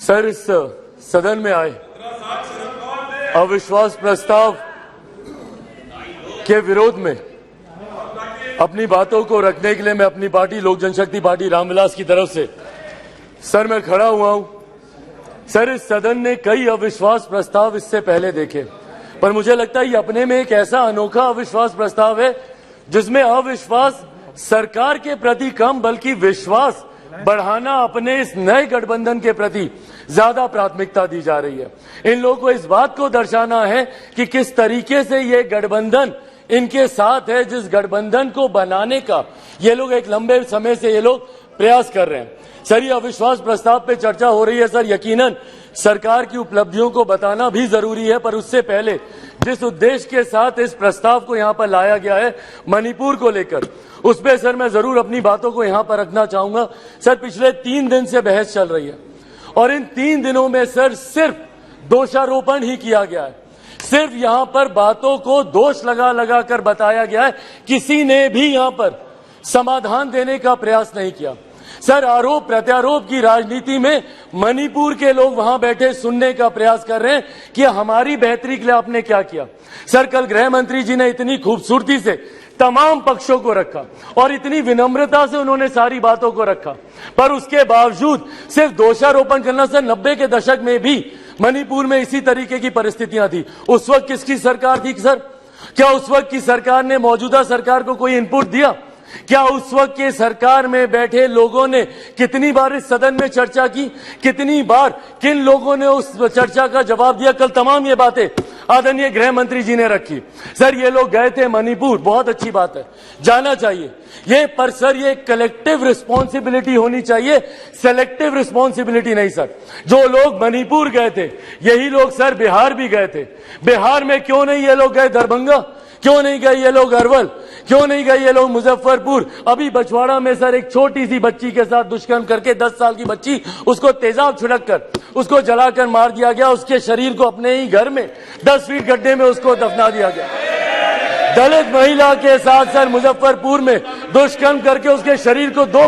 Sir, इस सदन में आए अविश्वास प्रस्ताव के विरोध में अपनी बातों को रखने के लिए मैं अपनी पार्टी लोक जनशक्ति पार्टी रामविलास की तरफ से सर मैं खड़ा हुआ हूं। सर, इस सदन ने कई अविश्वास प्रस्ताव इससे पहले देखे, पर मुझे लगता है ये अपने में एक ऐसा अनोखा अविश्वास प्रस्ताव है जिसमें अविश्वास सरकार के प्रति कम बल्कि विश्वास बढ़ाना अपने इस नए गठबंधन के प्रति ज्यादा प्राथमिकता दी जा रही है। इन लोगों को इस बात को दर्शाना है कि किस तरीके से ये गठबंधन इनके साथ है, जिस गठबंधन को बनाने का ये लोग एक लंबे समय से ये लोग प्रयास कर रहे हैं। सर, ये अविश्वास प्रस्ताव पे चर्चा हो रही है। सर, यकीनन सरकार की उपलब्धियों को बताना भी जरूरी है, पर उससे पहले जिस उद्देश्य के साथ इस प्रस्ताव को यहां पर लाया गया है मणिपुर को लेकर, उस पर सर मैं जरूर अपनी बातों को यहां पर रखना चाहूंगा। सर, पिछले 3 दिन से बहस चल रही है और इन 3 दिनों में सर सिर्फ दोषारोपण ही किया गया है। सिर्फ यहां पर बातों को दोष लगा लगा कर बताया गया है, किसी ने भी यहां पर समाधान देने का प्रयास नहीं किया। सर, आरोप प्रत्यारोप की राजनीति में मणिपुर के लोग वहां बैठे सुनने का प्रयास कर रहे हैं कि हमारी बेहतरी के लिए आपने क्या किया। सर, कल गृह मंत्री जी ने इतनी खूबसूरती से तमाम पक्षों को रखा और इतनी विनम्रता से उन्होंने सारी बातों को रखा, पर उसके बावजूद सिर्फ दोषारोपण करना। सर, 90 के दशक में भी मणिपुर में इसी तरीके की परिस्थितियां थी। उस वक्त किसकी सरकार थी सर? क्या उस वक्त की सरकार ने मौजूदा सरकार को कोई इनपुट दिया? क्या उस वक्त के सरकार में बैठे लोगों ने कितनी बार इस सदन में चर्चा की? कितनी बार किन लोगों ने उस चर्चा का जवाब दिया? कल तमाम ये बातें आदरणीय गृह मंत्री जी ने रखी। सर, ये लोग गए थे मणिपुर, बहुत अच्छी बात है, जाना चाहिए ये, पर सर ये कलेक्टिव रिस्पॉन्सिबिलिटी होनी चाहिए, सेलेक्टिव रिस्पॉन्सिबिलिटी नहीं। सर, जो लोग मणिपुर गए थे यही लोग सर बिहार भी गए थे। बिहार में क्यों नहीं ये लोग गए दरभंगा? क्यों नहीं गए ये लोग अरवल? क्यों नहीं गए ये लोग मुजफ्फरपुर? अभी बछवाड़ा में सर एक छोटी सी बच्ची के साथ दुष्कर्म करके 10 साल की बच्ची, उसको तेजाब छिड़क कर उसको जलाकर मार दिया गया। उसके शरीर को अपने ही घर में 10 फीट गड्ढे में उसको दफना दिया गया। दलित महिला के साथ सर मुजफ्फरपुर में दुष्कर्म करके उसके शरीर को 2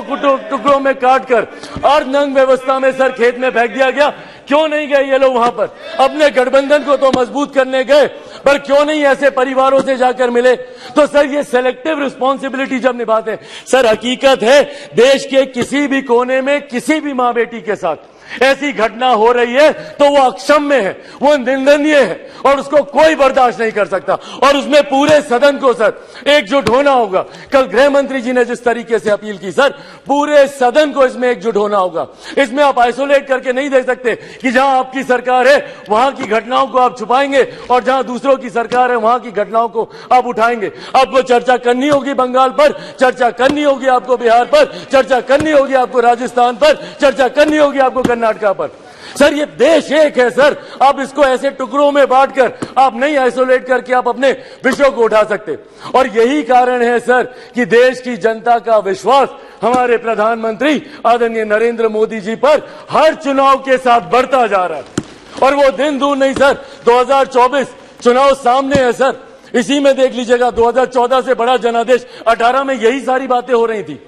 टुकड़ों में काटकर अर्धनग्न व्यवस्था में सर खेत में फेंक दिया गया। क्यों नहीं गए ये लोग वहां पर? अपने गठबंधन को तो मजबूत करने गए, पर क्यों नहीं ऐसे परिवारों से जाकर मिले? तो सर ये सेलेक्टिव रिस्पॉन्सिबिलिटी जब निभाते हैं, सर हकीकत है देश के किसी भी कोने में किसी भी मां बेटी के साथ ऐसी घटना हो रही है तो वो अक्षम्य है, वो निंदनीय है और उसको कोई बर्दाश्त नहीं कर सकता। और उसमें पूरे सदन को सर एकजुट होना होगा। कल गृह मंत्री जी ने जिस तरीके से अपील की, सर पूरे सदन को इसमें एकजुट होना होगा। इसमें आप आइसोलेट करके नहीं देख सकते कि जहां आपकी सरकार है वहां की घटनाओं को आप छुपाएंगे और जहां दूसरों की सरकार है वहां की घटनाओं को आप उठाएंगे। आपको चर्चा करनी होगी बंगाल पर, चर्चा करनी होगी आपको बिहार पर, चर्चा करनी होगी आपको राजस्थान पर, चर्चा करनी होगी आपको कर्नाटका पर। सर, ये देश एक है सर, आप इसको ऐसे टुकड़ों में बांटकर आप नहीं आइसोलेट करके आप अपने विषयों को उठा सकते। और यही कारण है सर कि देश की जनता का विश्वास हमारे प्रधानमंत्री आदरणीय नरेंद्र मोदी जी पर हर चुनाव के साथ बढ़ता जा रहा है। और वो दिन दूर नहीं सर, 2024 चुनाव सामने है सर। इसी में देख लीजिएगा 2014 से बड़ा जनादेश 18 में यही सारी बातें हो रही थी,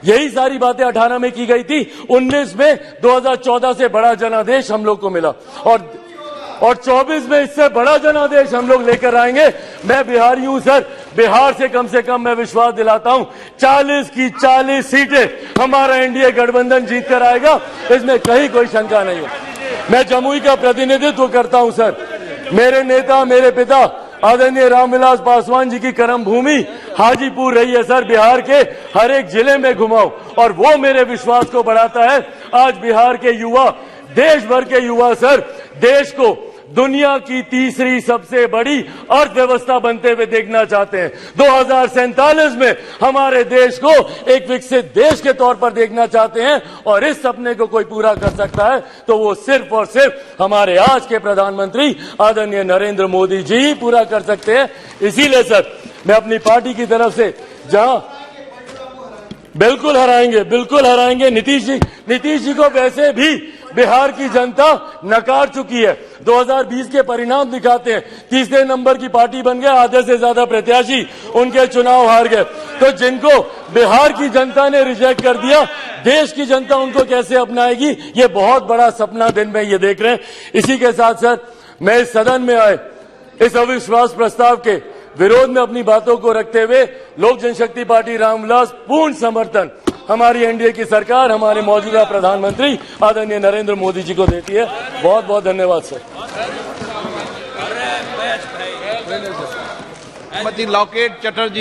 यही सारी बातें 18 में की गई थी। 19 में 2014 से बड़ा जनादेश हम लोग को मिला और 24 में इससे बड़ा जनादेश हम लोग लेकर आएंगे। मैं बिहारी हूं सर, बिहार से कम मैं विश्वास दिलाता हूं 40 की 40 सीटें हमारा एनडीए गठबंधन जीत कर आएगा, इसमें कहीं कोई शंका नहीं है। मैं जमुई का प्रतिनिधित्व करता हूं सर। मेरे नेता, मेरे पिता आदरणीय रामविलास पासवान जी की कर्म भूमि हाजीपुर रही है सर। बिहार के हर एक जिले में घुमाओ और वो मेरे विश्वास को बढ़ाता है। आज बिहार के युवा, देश भर के युवा सर देश को दुनिया की तीसरी सबसे बड़ी अर्थव्यवस्था बनते हुए देखना चाहते हैं। 2047 में हमारे देश को एक विकसित देश के तौर पर देखना चाहते हैं और इस सपने को कोई पूरा कर सकता है तो वो सिर्फ और सिर्फ हमारे आज के प्रधानमंत्री आदरणीय नरेंद्र मोदी जी ही पूरा कर सकते हैं। इसीलिए सर मैं अपनी पार्टी की तरफ से जहां बिल्कुल हराएंगे नीतीश जी को वैसे भी बिहार की जनता नकार चुकी है। 2020 के परिणाम दिखाते हैं, तीसरे नंबर की पार्टी बन गए, आधे से ज्यादा प्रत्याशी उनके चुनाव हार गए। तो जिनको बिहार की जनता ने रिजेक्ट कर दिया, देश की जनता उनको कैसे अपनाएगी, ये बहुत बड़ा सपना दिन में ये देख रहे हैं। इसी के साथ साथ मैं इस सदन में आए इस अविश्वास प्रस्ताव के विरोध में अपनी बातों को रखते हुए लोक जनशक्ति पार्टी रामविलास पूर्ण समर्थन हमारी एनडीए की सरकार, हमारे मौजूदा प्रधानमंत्री आदरणीय नरेंद्र मोदी जी को देती है। बहुत बहुत धन्यवाद सर। श्रीमती लॉकेट चटर्जी।